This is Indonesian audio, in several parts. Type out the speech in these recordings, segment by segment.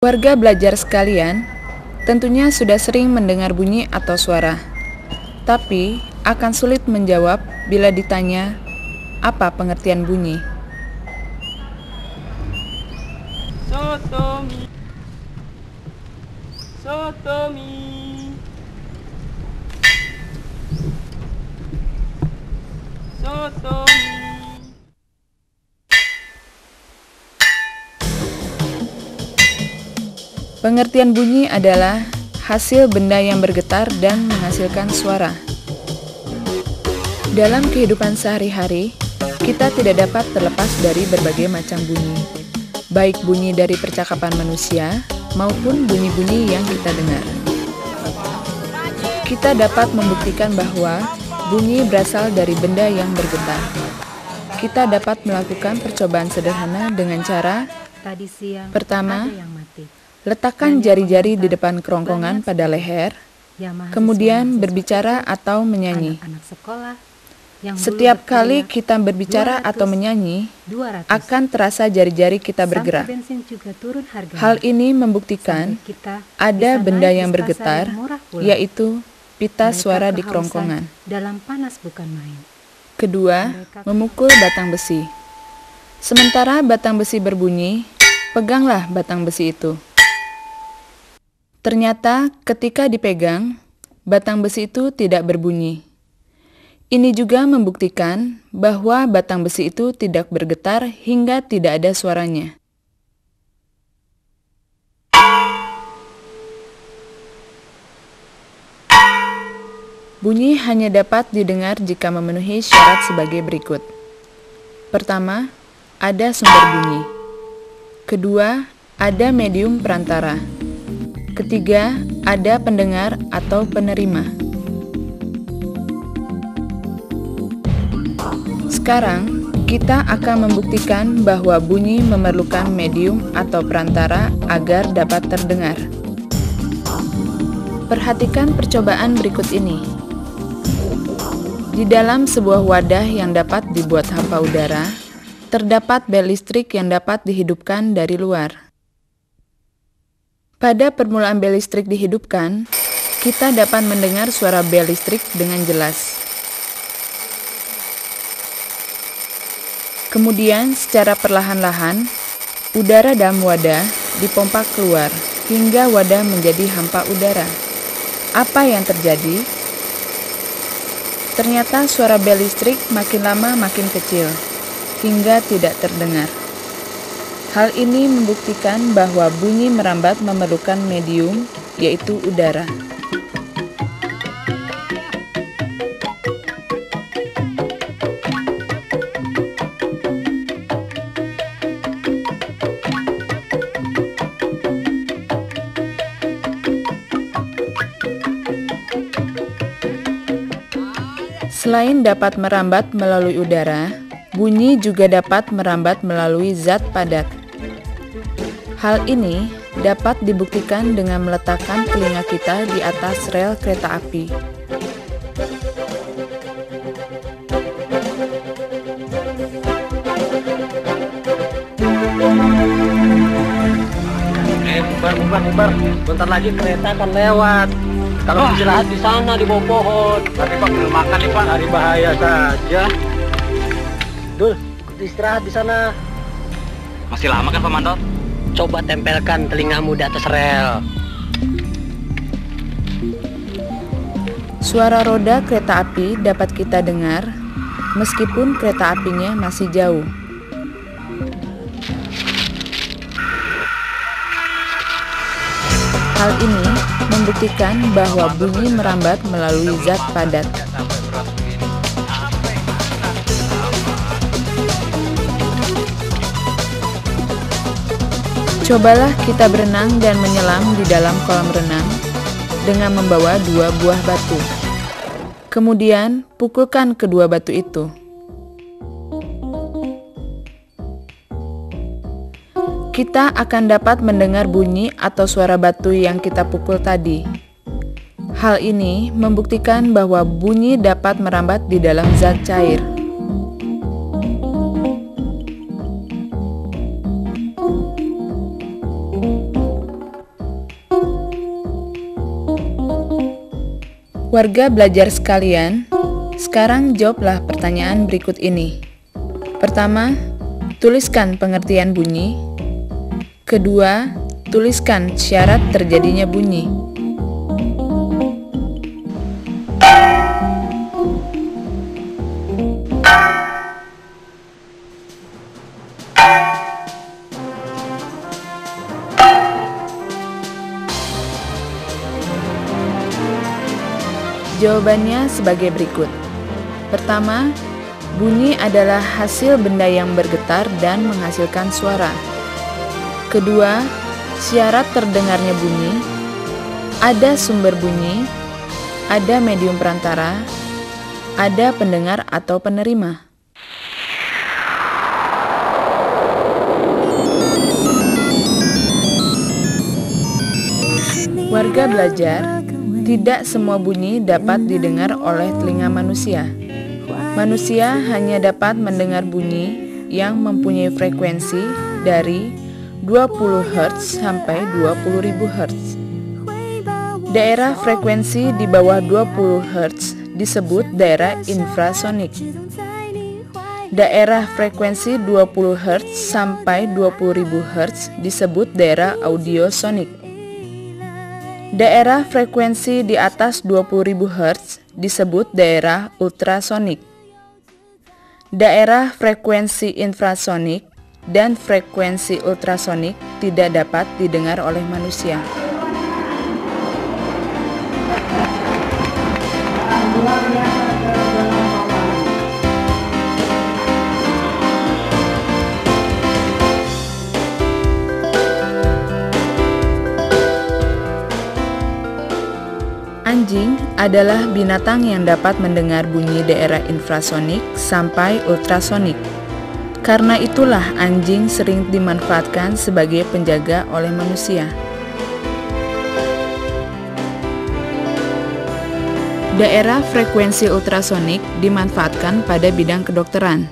Warga belajar sekalian, tentunya sudah sering mendengar bunyi atau suara, tapi akan sulit menjawab bila ditanya apa pengertian bunyi. Sotomi, sotomi, sotomi. Pengertian bunyi adalah hasil benda yang bergetar dan menghasilkan suara. Dalam kehidupan sehari-hari, kita tidak dapat terlepas dari berbagai macam bunyi, baik bunyi dari percakapan manusia maupun bunyi-bunyi yang kita dengar. Kita dapat membuktikan bahwa bunyi berasal dari benda yang bergetar. Kita dapat melakukan percobaan sederhana dengan cara pertama, letakkan jari-jari di depan kerongkongan pada leher, kemudian berbicara atau menyanyi. Setiap kali kita berbicara atau menyanyi, akan terasa jari-jari kita bergerak. Hal ini membuktikan ada benda yang bergetar, yaitu pita suara di kerongkongan. Kedua, memukul batang besi. Sementara batang besi berbunyi, peganglah batang besi itu. Ternyata ketika dipegang, batang besi itu tidak berbunyi. Ini juga membuktikan bahwa batang besi itu tidak bergetar hingga tidak ada suaranya. Bunyi hanya dapat didengar jika memenuhi syarat sebagai berikut. Pertama, ada sumber bunyi. Kedua, ada medium perantara. Ketiga, ada pendengar atau penerima. Sekarang, kita akan membuktikan bahwa bunyi memerlukan medium atau perantara agar dapat terdengar. Perhatikan percobaan berikut ini. Di dalam sebuah wadah yang dapat dibuat hampa udara, terdapat bel listrik yang dapat dihidupkan dari luar. Pada permulaan bel listrik dihidupkan, kita dapat mendengar suara bel listrik dengan jelas. Kemudian, secara perlahan-lahan, udara dalam wadah dipompa keluar hingga wadah menjadi hampa udara. Apa yang terjadi? Ternyata suara bel listrik makin lama makin kecil, hingga tidak terdengar. Hal ini membuktikan bahwa bunyi merambat memerlukan medium, yaitu udara. Selain dapat merambat melalui udara, bunyi juga dapat merambat melalui zat padat. Hal ini dapat dibuktikan dengan meletakkan telinga kita di atas rel kereta api. Bubar. Bentar lagi kereta akan lewat. Kalau istirahat di sana di bawah pohon. Tapi Pak belum makan nih Pak. Hari bahaya saja. Dul, ikut istirahat di sana. Masih lama kan Pak Manto? Coba tempelkan telingamu di atas rel. Suara roda kereta api dapat kita dengar meskipun kereta apinya masih jauh. Hal ini membuktikan bahwa bunyi merambat melalui zat padat. Cobalah kita berenang dan menyelam di dalam kolam renang dengan membawa 2 buah batu. Kemudian, pukulkan kedua batu itu. Kita akan dapat mendengar bunyi atau suara batu yang kita pukul tadi. Hal ini membuktikan bahwa bunyi dapat merambat di dalam zat cair. Warga belajar sekalian, sekarang jawablah pertanyaan berikut ini. Pertama, tuliskan pengertian bunyi. Kedua, tuliskan syarat terjadinya bunyi. Jawabannya sebagai berikut. Pertama, bunyi adalah hasil benda yang bergetar dan menghasilkan suara. Kedua, syarat terdengarnya bunyi. Ada sumber bunyi, ada medium perantara, ada pendengar atau penerima. Warga belajar, tidak semua bunyi dapat didengar oleh telinga manusia. Manusia hanya dapat mendengar bunyi yang mempunyai frekuensi dari 20 Hz sampai 20.000 Hz. Daerah frekuensi di bawah 20 Hz disebut daerah infrasonik. Daerah frekuensi 20 Hz sampai 20.000 Hz disebut daerah audiosonik. Daerah frekuensi di atas 20.000 Hz disebut daerah ultrasonik. Daerah frekuensi infrasonik dan frekuensi ultrasonik tidak dapat didengar oleh manusia. Anjing adalah binatang yang dapat mendengar bunyi daerah infrasonik sampai ultrasonik. Karena itulah anjing sering dimanfaatkan sebagai penjaga oleh manusia. Daerah frekuensi ultrasonik dimanfaatkan pada bidang kedokteran.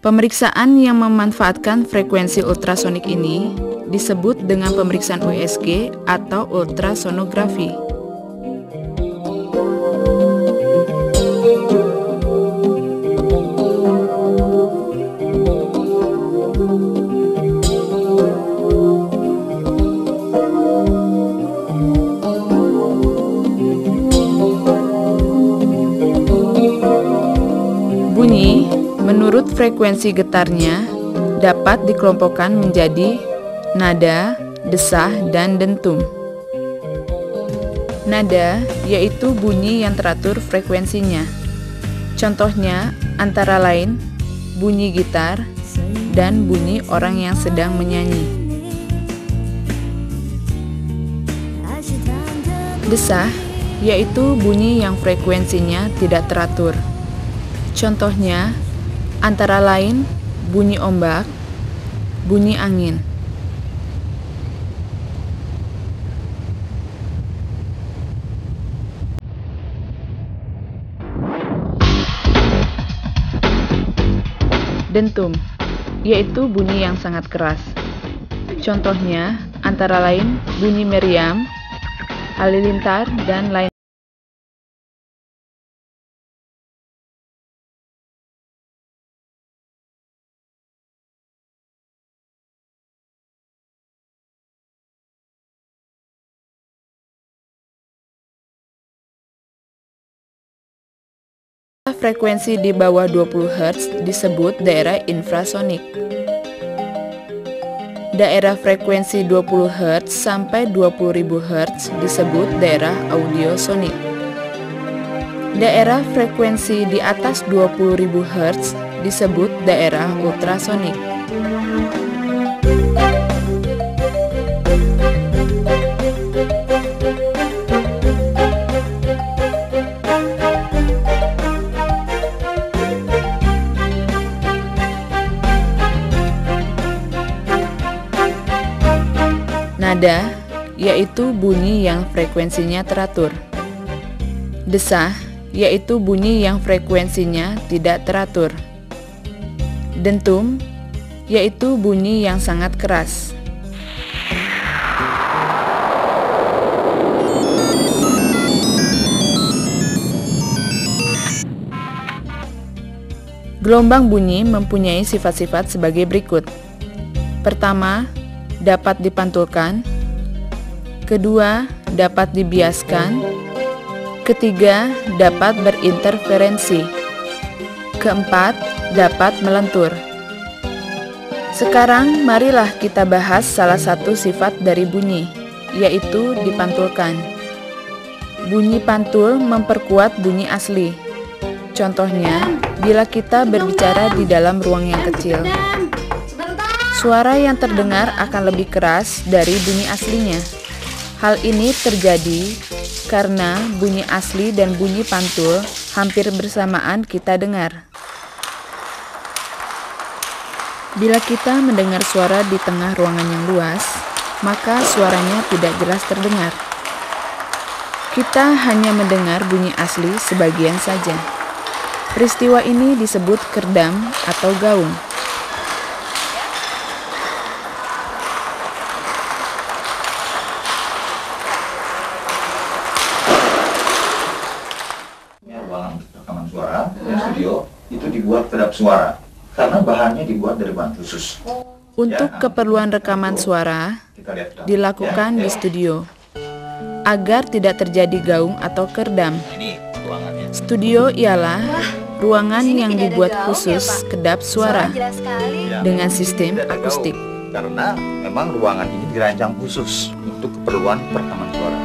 Pemeriksaan yang memanfaatkan frekuensi ultrasonik ini disebut dengan pemeriksaan USG atau ultrasonografi. Bunyi, menurut frekuensi getarnya, dapat dikelompokkan menjadi nada, desah, dan dentum. Nada yaitu bunyi yang teratur frekuensinya. Contohnya antara lain bunyi gitar dan bunyi orang yang sedang menyanyi. Desah yaitu bunyi yang frekuensinya tidak teratur. Contohnya antara lain bunyi ombak, bunyi angin. Dentum, yaitu bunyi yang sangat keras. Contohnya antara lain bunyi meriam, halilintar, dan lain. Frekuensi di bawah 20 Hz disebut daerah infrasonik. Daerah frekuensi 20 Hz sampai 20.000 Hz disebut daerah audiosonik. Daerah frekuensi di atas 20.000 Hz disebut daerah ultrasonik. Nada, yaitu bunyi yang frekuensinya teratur. Desah, yaitu bunyi yang frekuensinya tidak teratur. Dentum, yaitu bunyi yang sangat keras. Gelombang bunyi mempunyai sifat-sifat sebagai berikut. Pertama, dapat dipantulkan. Kedua, dapat dibiaskan. Ketiga, dapat berinterferensi. Keempat, dapat melentur. Sekarang marilah kita bahas salah satu sifat dari bunyi, yaitu dipantulkan. Bunyi pantul memperkuat bunyi asli. Contohnya, bila kita berbicara di dalam ruang yang kecil, suara yang terdengar akan lebih keras dari bunyi aslinya. Hal ini terjadi karena bunyi asli dan bunyi pantul hampir bersamaan kita dengar. Bila kita mendengar suara di tengah ruangan yang luas, maka suaranya tidak jelas terdengar. Kita hanya mendengar bunyi asli sebagian saja. Peristiwa ini disebut kerdam atau gaung. Ruangan rekaman suara dan studio itu dibuat kedap suara karena bahannya dibuat dari bahan khusus. Untuk keperluan rekaman suara dilakukan di studio agar tidak terjadi gaung atau kerdam. Studio ialah ruangan yang dibuat khusus kedap suara dengan sistem akustik. Karena memang ruangan ini dirancang khusus untuk keperluan perekaman suara.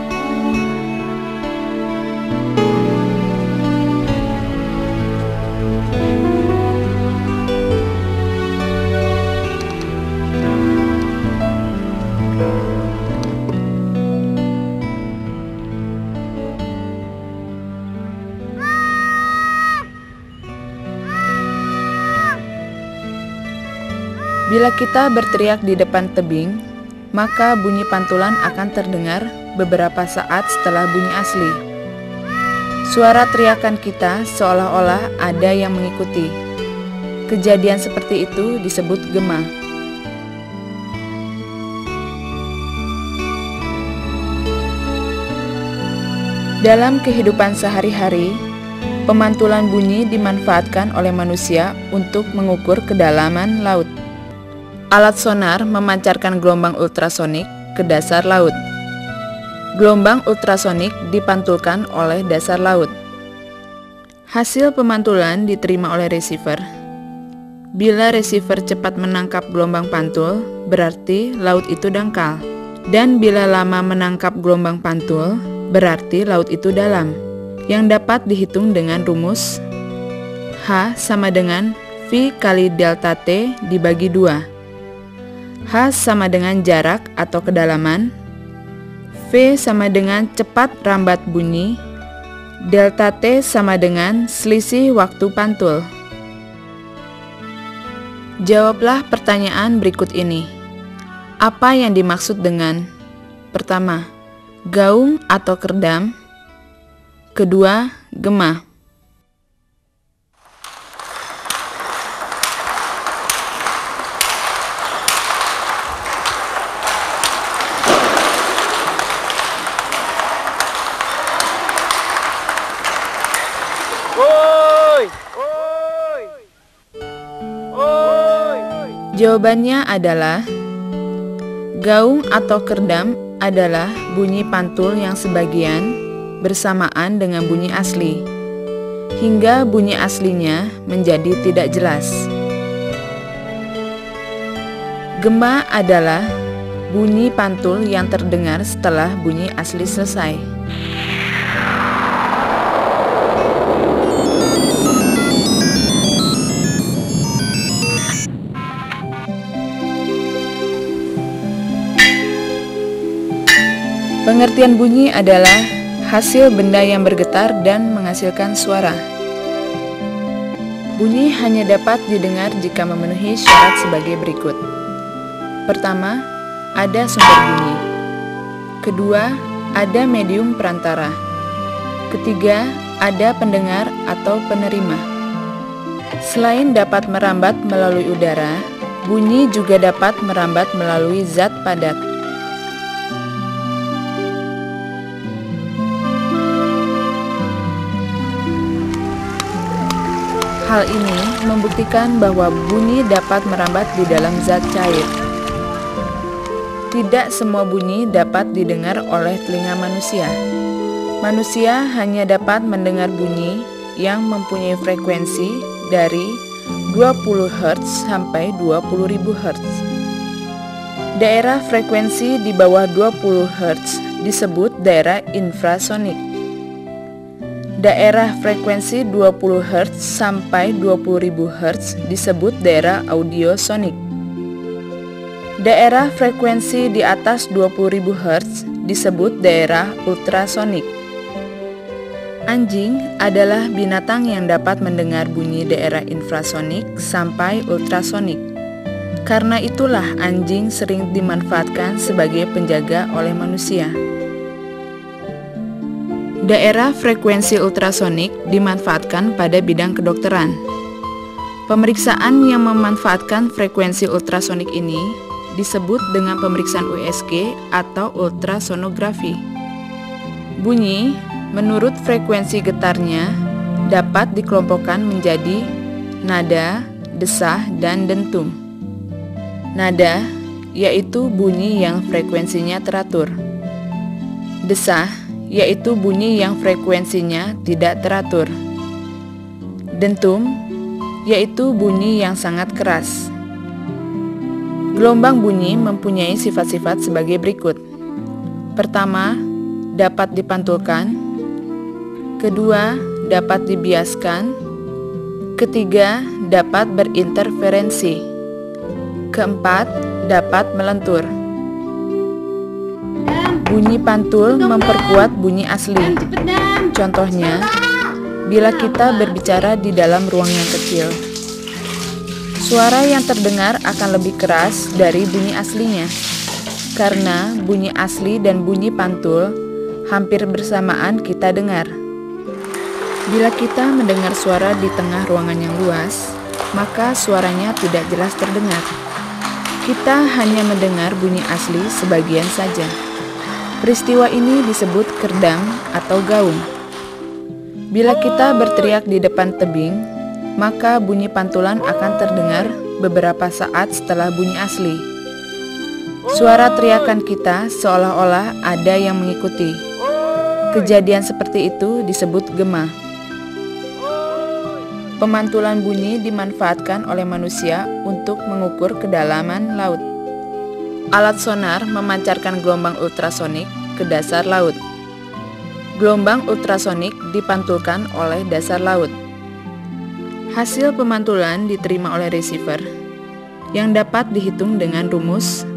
Bila kita berteriak di depan tebing, maka bunyi pantulan akan terdengar beberapa saat setelah bunyi asli. Suara teriakan kita seolah-olah ada yang mengikuti. Kejadian seperti itu disebut gema. Dalam kehidupan sehari-hari, pemantulan bunyi dimanfaatkan oleh manusia untuk mengukur kedalaman laut. Alat sonar memancarkan gelombang ultrasonik ke dasar laut. Gelombang ultrasonik dipantulkan oleh dasar laut. Hasil pemantulan diterima oleh receiver. Bila receiver cepat menangkap gelombang pantul, berarti laut itu dangkal. Dan bila lama menangkap gelombang pantul, berarti laut itu dalam. Yang dapat dihitung dengan rumus H sama dengan V kali delta T dibagi 2. H sama dengan jarak atau kedalaman, V sama dengan cepat rambat bunyi, delta T sama dengan selisih waktu pantul. Jawablah pertanyaan berikut ini. Apa yang dimaksud dengan pertama, gaung atau kerdam? Kedua, gema. Jawabannya adalah gaung atau kerdam adalah bunyi pantul yang sebagian bersamaan dengan bunyi asli, hingga bunyi aslinya menjadi tidak jelas. Gema adalah bunyi pantul yang terdengar setelah bunyi asli selesai. Pengertian bunyi adalah hasil benda yang bergetar dan menghasilkan suara. Bunyi hanya dapat didengar jika memenuhi syarat sebagai berikut. Pertama, ada sumber bunyi. Kedua, ada medium perantara. Ketiga, ada pendengar atau penerima. Selain dapat merambat melalui udara, bunyi juga dapat merambat melalui zat padat. Hal ini membuktikan bahwa bunyi dapat merambat di dalam zat cair. Tidak semua bunyi dapat didengar oleh telinga manusia. Manusia hanya dapat mendengar bunyi yang mempunyai frekuensi dari 20 Hz sampai 20.000 Hz. Daerah frekuensi di bawah 20 Hz disebut daerah infrasonik. Daerah frekuensi 20 Hz sampai 20.000 Hz disebut daerah audiosonik. Daerah frekuensi di atas 20.000 Hz disebut daerah ultrasonik. Anjing adalah binatang yang dapat mendengar bunyi daerah infrasonik sampai ultrasonik. Karena itulah anjing sering dimanfaatkan sebagai penjaga oleh manusia. Daerah frekuensi ultrasonik dimanfaatkan pada bidang kedokteran. Pemeriksaan yang memanfaatkan frekuensi ultrasonik ini disebut dengan pemeriksaan USG atau ultrasonografi. Bunyi, menurut frekuensi getarnya, dapat dikelompokkan menjadi nada, desah, dan dentum. Nada, yaitu bunyi yang frekuensinya teratur. Desah, yaitu bunyi yang frekuensinya tidak teratur. Dentum, yaitu bunyi yang sangat keras. Gelombang bunyi mempunyai sifat-sifat sebagai berikut. Pertama, dapat dipantulkan. Kedua, dapat dibiaskan. Ketiga, dapat berinterferensi. Keempat, dapat melentur. Bunyi pantul memperkuat bunyi asli. Contohnya, bila kita berbicara di dalam ruang yang kecil, suara yang terdengar akan lebih keras dari bunyi aslinya. Karena bunyi asli dan bunyi pantul hampir bersamaan kita dengar. Bila kita mendengar suara di tengah ruangan yang luas, maka suaranya tidak jelas terdengar. Kita hanya mendengar bunyi asli sebagian saja. Peristiwa ini disebut kerdang atau gaung. Bila kita berteriak di depan tebing, maka bunyi pantulan akan terdengar beberapa saat setelah bunyi asli. Suara teriakan kita seolah-olah ada yang mengikuti. Kejadian seperti itu disebut gema. Pemantulan bunyi dimanfaatkan oleh manusia untuk mengukur kedalaman laut. Alat sonar memancarkan gelombang ultrasonik ke dasar laut. Gelombang ultrasonik dipantulkan oleh dasar laut. Hasil pemantulan diterima oleh receiver yang dapat dihitung dengan rumus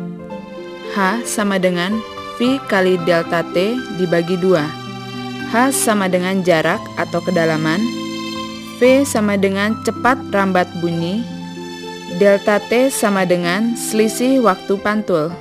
H sama dengan V kali delta T dibagi 2. H sama dengan jarak atau kedalaman, V sama dengan cepat rambat bunyi, delta T sama dengan selisih waktu pantul.